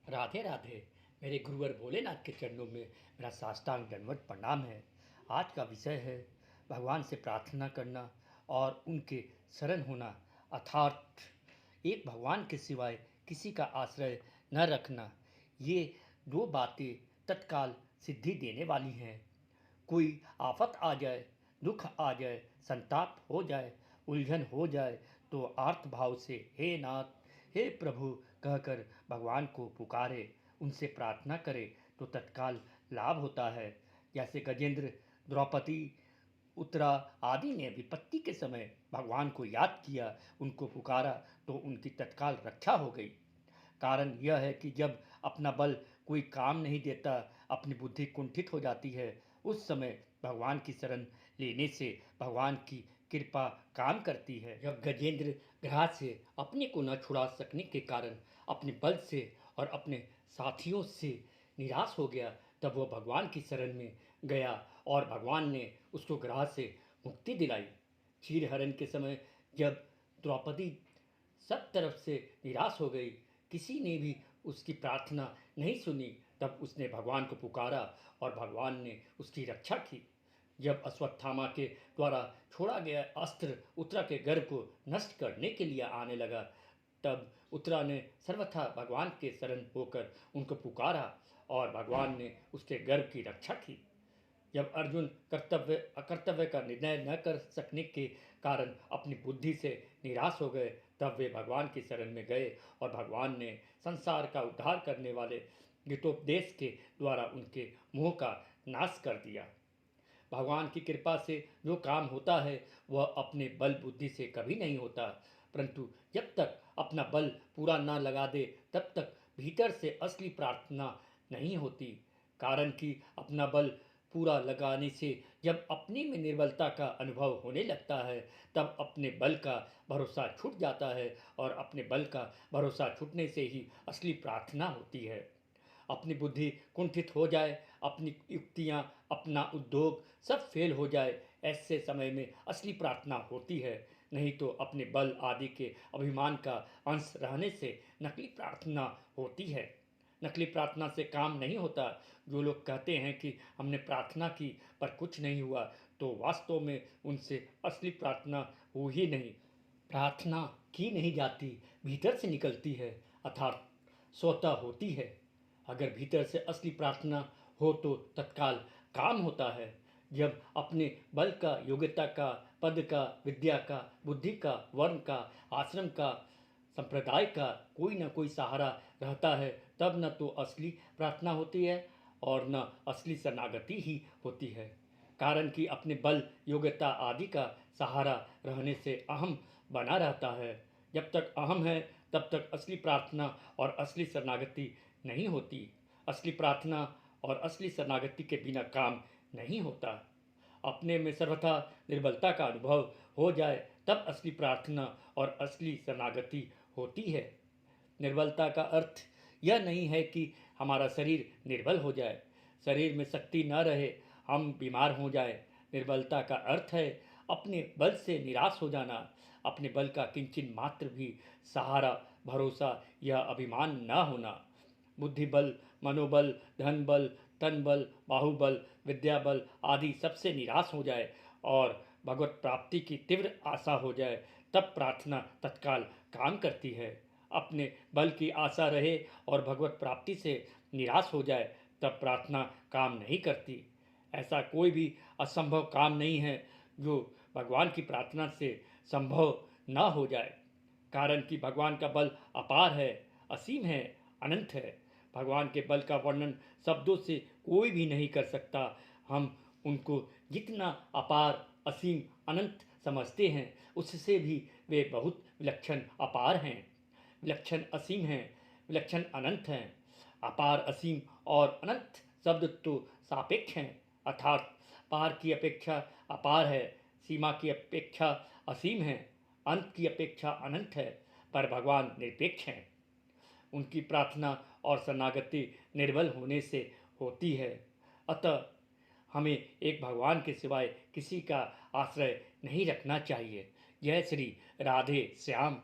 राधे राधे। मेरे गुरुवर भोलेनाथ के चरणों में मेरा साष्टांग दंडवत प्रणाम है। आज का विषय है भगवान से प्रार्थना करना और उनके शरण होना, अर्थात एक भगवान के सिवाय किसी का आश्रय न रखना। ये दो बातें तत्काल सिद्धि देने वाली हैं। कोई आफत आ जाए, दुख आ जाए, संताप हो जाए, उलझन हो जाए तो आर्त भाव से हे नाथ, हे प्रभु कहकर भगवान को पुकारे, उनसे प्रार्थना करे तो तत्काल लाभ होता है। जैसे गजेंद्र, द्रौपदी, उत्तरा आदि ने विपत्ति के समय भगवान को याद किया, उनको पुकारा तो उनकी तत्काल रक्षा हो गई। कारण यह है कि जब अपना बल कोई काम नहीं देता, अपनी बुद्धि कुंठित हो जाती है, उस समय भगवान की शरण लेने से भगवान की कृपा काम करती है। जब गजेंद्र ग्रह से अपने को न छुड़ा सकने के कारण अपने बल से और अपने साथियों से निराश हो गया, तब वह भगवान की शरण में गया और भगवान ने उसको ग्रह से मुक्ति दिलाई। क्षीरहरण के समय जब द्रौपदी सब तरफ से निराश हो गई, किसी ने भी उसकी प्रार्थना नहीं सुनी, तब उसने भगवान को पुकारा और भगवान ने उसकी रक्षा की। जब अश्वत्थामा के द्वारा छोड़ा गया अस्त्र उत्तरा के गर्भ को नष्ट करने के लिए आने लगा, तब उत्तरा ने सर्वथा भगवान के शरण होकर उनको पुकारा और भगवान ने उसके गर्भ की रक्षा की। जब अर्जुन कर्तव्य अकर्तव्य का निर्णय न कर सकने के कारण अपनी बुद्धि से निराश हो गए, तब वे भगवान की शरण में गए और भगवान ने संसार का उद्धार करने वाले गीतोपदेश के द्वारा उनके मोह का नाश कर दिया। भगवान की कृपा से जो काम होता है वह अपने बल बुद्धि से कभी नहीं होता, परंतु जब तक अपना बल पूरा न लगा दे तब तक भीतर से असली प्रार्थना नहीं होती। कारण कि अपना बल पूरा लगाने से जब अपने में निर्बलता का अनुभव होने लगता है, तब अपने बल का भरोसा छूट जाता है और अपने बल का भरोसा छूटने से ही असली प्रार्थना होती है। अपनी बुद्धि कुंठित हो जाए, अपनी युक्तियाँ, अपना उद्योग सब फेल हो जाए, ऐसे समय में असली प्रार्थना होती है। नहीं तो अपने बल आदि के अभिमान का अंश रहने से नकली प्रार्थना होती है। नकली प्रार्थना से काम नहीं होता। जो लोग कहते हैं कि हमने प्रार्थना की पर कुछ नहीं हुआ, तो वास्तव में उनसे असली प्रार्थना हो ही नहीं। प्रार्थना की नहीं जाती, भीतर से निकलती है, अर्थात स्वतः होती है। अगर भीतर से असली प्रार्थना हो तो तत्काल काम होता है। जब अपने बल का, योग्यता का, पद का, विद्या का, बुद्धि का, वर्ण का, आश्रम का, संप्रदाय का कोई न कोई सहारा रहता है, तब न तो असली प्रार्थना होती है और न असली शरणागति ही होती है। कारण कि अपने बल, योग्यता आदि का सहारा रहने से अहम बना रहता है। जब तक अहम है तब तक असली प्रार्थना और असली शरणागति नहीं होती। असली प्रार्थना और असली शरणागति के बिना काम नहीं होता। अपने में सर्वथा निर्बलता का अनुभव हो जाए तब असली प्रार्थना और असली शरणागति होती है। निर्बलता का अर्थ यह नहीं है कि हमारा शरीर निर्बल हो जाए, शरीर में शक्ति न रहे, हम बीमार हो जाए। निर्बलता का अर्थ है अपने बल से निराश हो जाना, अपने बल का किंचित मात्र भी सहारा, भरोसा या अभिमान न होना। बुद्धि बल, मनोबल, धन बल, तन बल, बाहुबल, विद्या बल आदि सबसे निराश हो जाए और भगवत प्राप्ति की तीव्र आशा हो जाए, तब प्रार्थना तत्काल काम करती है। अपने बल की आशा रहे और भगवत प्राप्ति से निराश हो जाए, तब प्रार्थना काम नहीं करती। ऐसा कोई भी असंभव काम नहीं है जो भगवान की प्रार्थना से संभव न हो जाए। कारण कि भगवान का बल अपार है, असीम है, अनंत है। भगवान के बल का वर्णन शब्दों से कोई भी नहीं कर सकता। हम उनको जितना अपार, असीम, अनंत समझते हैं, उससे भी वे बहुत विलक्षण अपार हैं, विलक्षण असीम हैं, विलक्षण अनंत हैं। अपार, असीम और अनंत शब्द तो सापेक्ष हैं, अर्थात पार की अपेक्षा अपार है, सीमा की अपेक्षा असीम है, अंत की अपेक्षा अनंत है, पर भगवान निरपेक्ष हैं। उनकी प्रार्थना और शरणागति निर्बल होने से होती है। अतः हमें एक भगवान के सिवाय किसी का आश्रय नहीं रखना चाहिए। जय श्री राधे श्याम।